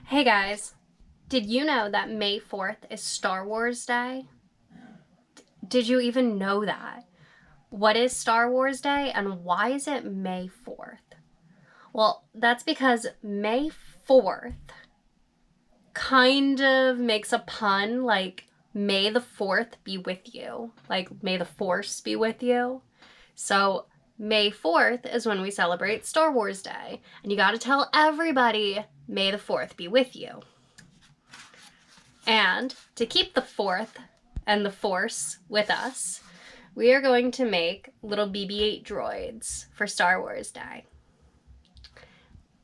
Hey guys, did you know that May 4th is Star Wars Day? Did you even know that? What is Star Wars Day and why is it May 4th? Well, that's because May 4th kind of makes a pun like May the 4th be with you, like may the Force be with you. So May 4th is when we celebrate Star Wars Day, and you gotta tell everybody May the 4th be with you. And to keep the 4th and the Force with us, we are going to make little BB8 droids for Star Wars Day.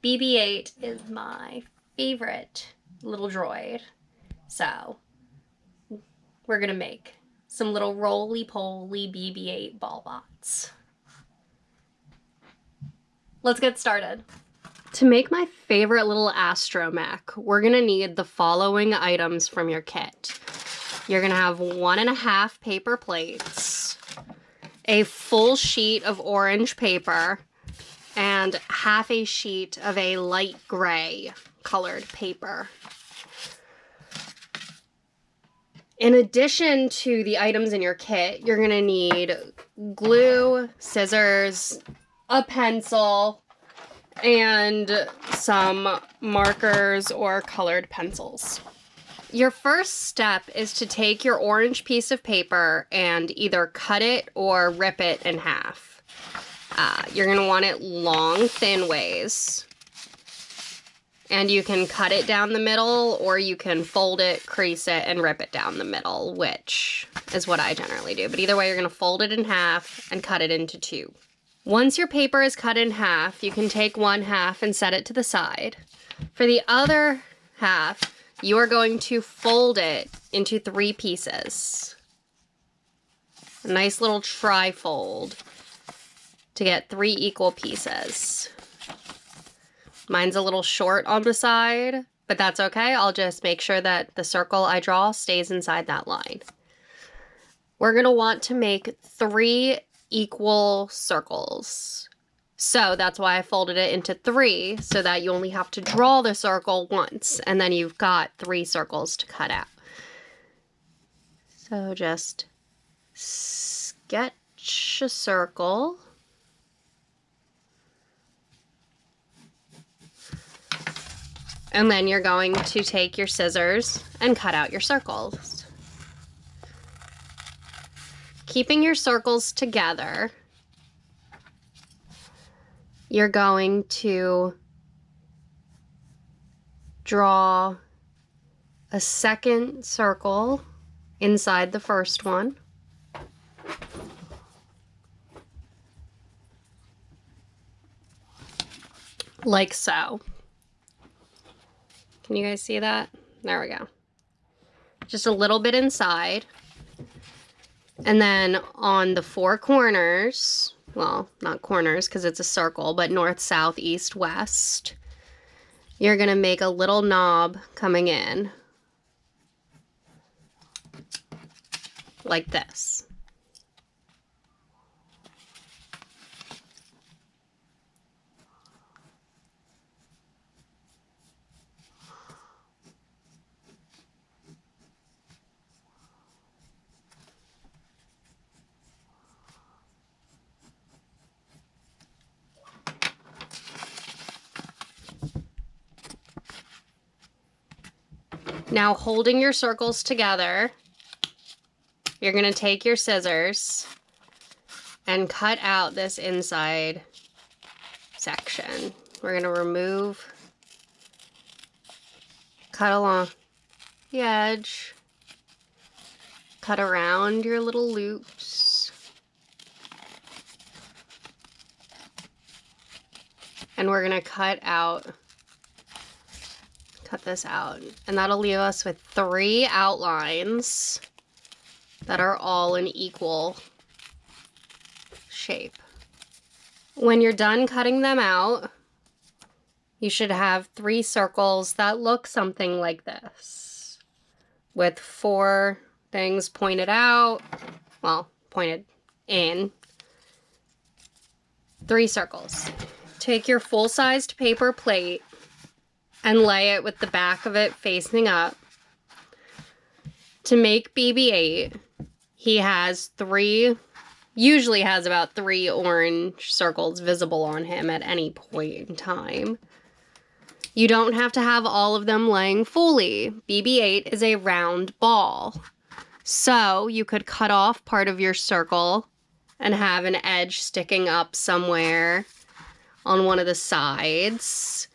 BB8 is my favorite little droid. So we're going to make some little roly-poly BB8 ball bots. Let's get started. To make my favorite little astromech, we're gonna need the following items from your kit. You're gonna have 1.5 paper plates, a full sheet of orange paper, and half a sheet of a light gray colored paper. In addition to the items in your kit, you're gonna need glue, scissors, a pencil, and some markers or colored pencils. Your first step is to take your orange piece of paper and either cut it or rip it in half. You're going to want it long, thin ways. And you can cut it down the middle, or you can fold it, crease it, and rip it down the middle, which is what I generally do. But either way, you're going to fold it in half and cut it into two. Once your paper is cut in half, you can take one half and set it to the side. For the other half, you are going to fold it into 3 pieces. A nice little tri-fold to get 3 equal pieces. Mine's a little short on the side, but that's okay. I'll just make sure that the circle I draw stays inside that line. We're going to want to make 3 equal circles. So that's why I folded it into 3, so that you only have to draw the circle once, and then you've got 3 circles to cut out. So just sketch a circle. And then you're going to take your scissors and cut out your circles. Keeping your circles together, you're going to draw a second circle inside the first one. Like so. Can you guys see that? There we go. Just a little bit inside. And then on the 4 corners, well, not corners because it's a circle, but north, south, east, west, you're going to make a little knob coming in like this. Now, holding your circles together, you're going to take your scissors and cut out this inside section. We're going to remove, cut along the edge, cut around your little loops, and we're going to cut this out, and that'll leave us with 3 outlines that are all an equal shape. When you're done cutting them out, you should have 3 circles that look something like this, with 4 things pointed out, well, pointed in, 3 circles. Take your full-sized paper plate and lay it with the back of it facing up. To make BB8, he usually has about 3 orange circles visible on him at any point in time. You don't have to have all of them laying fully. BB8 is a round ball. So you could cut off part of your circle and have an edge sticking up somewhere on one of the sides,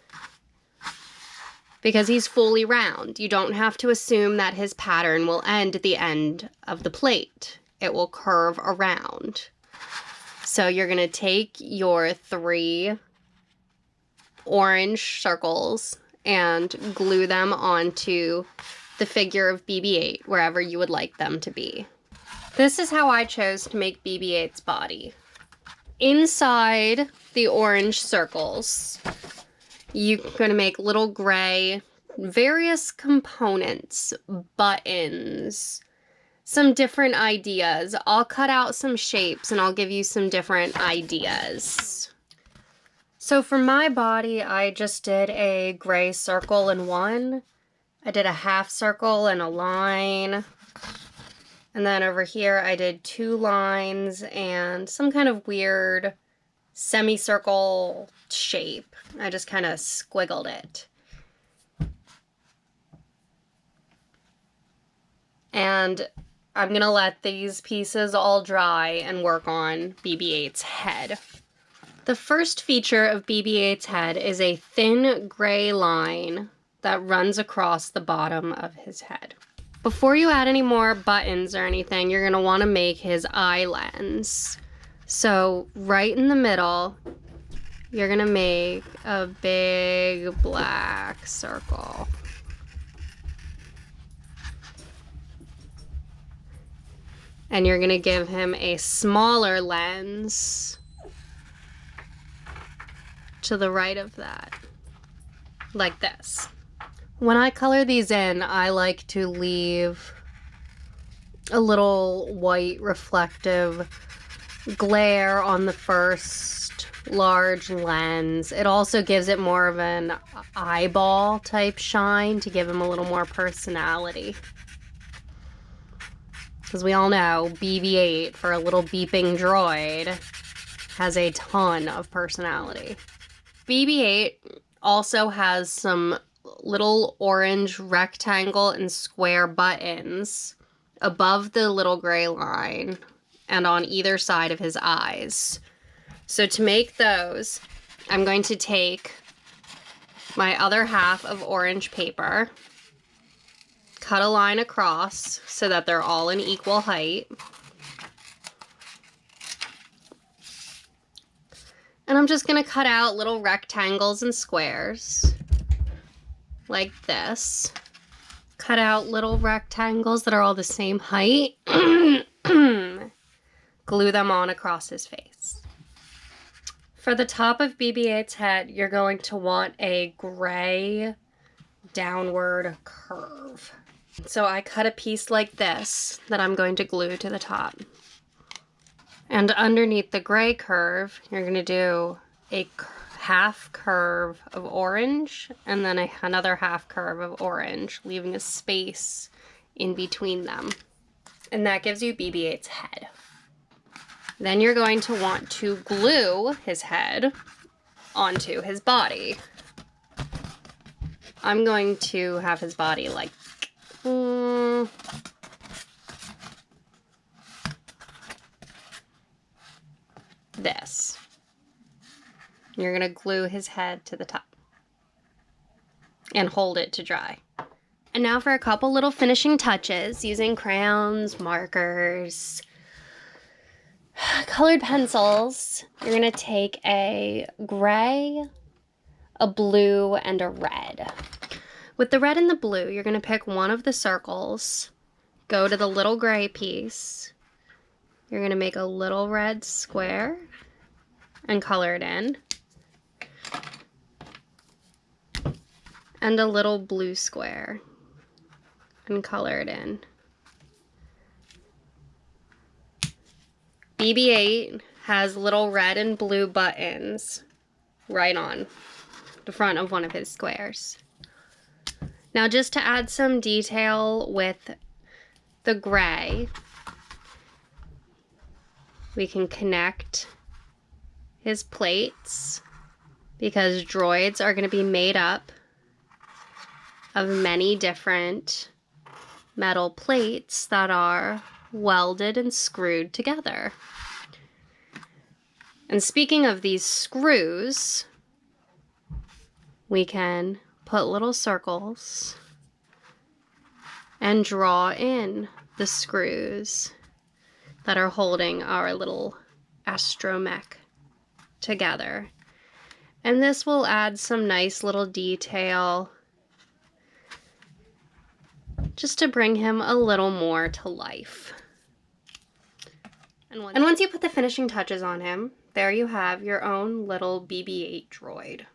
because he's fully round. You don't have to assume that his pattern will end at the end of the plate. It will curve around. So you're going to take your 3 orange circles and glue them onto the figure of BB8 wherever you would like them to be. This is how I chose to make BB8's body. Inside the orange circles, you're going to make little gray, various components, buttons, some different ideas. I'll cut out some shapes and I'll give you some different ideas. So for my body, I just did a gray circle and 1. I did a half circle and a line. And then over here, I did 2 lines and some kind of weird semicircle shape. I just kind of squiggled it. And I'm gonna let these pieces all dry and work on BB8's head. The first feature of BB8's head is a thin gray line that runs across the bottom of his head. Before you add any more buttons or anything, you're gonna wanna make his eye lens. So right in the middle, you're gonna make a big black circle. And you're gonna give him a smaller lens to the right of that, like this. When I color these in, I like to leave a little white reflective glare on the first large lens. It also gives it more of an eyeball type shine to give him a little more personality. Because we all know BB8, for a little beeping droid, has a ton of personality. BB8 also has some little orange rectangle and square buttons above the little gray line and on either side of his eyes. So to make those, I'm going to take my other half of orange paper, cut a line across so that they're all in equal height. And I'm just gonna cut out little rectangles and squares like this. Cut out little rectangles that are all the same height. Glue them on across his face. For the top of BB8's head, you're going to want a gray downward curve. So I cut a piece like this that I'm going to glue to the top. And underneath the gray curve, you're going to do a half curve of orange and then another half curve of orange, leaving a space in between them. And that gives you BB8's head. Then you're going to want to glue his head onto his body. I'm going to have his body like this. You're gonna glue his head to the top and hold it to dry. And now for a couple little finishing touches using crayons, markers, colored pencils. You're gonna take a gray, a blue, and a red. With the red and the blue, you're gonna pick one of the circles, go to the little gray piece. You're gonna make a little red square and color it in. And a little blue square and color it in. BB8 has little red and blue buttons right on the front of one of his squares. Now just to add some detail with the gray, we can connect his plates because droids are going to be made up of many different metal plates that are welded and screwed together. And speaking of these screws, we can put little circles and draw in the screws that are holding our little astromech together. And this will add some nice little detail just to bring him a little more to life. And once you put the finishing touches on him, there you have your own little BB8 droid.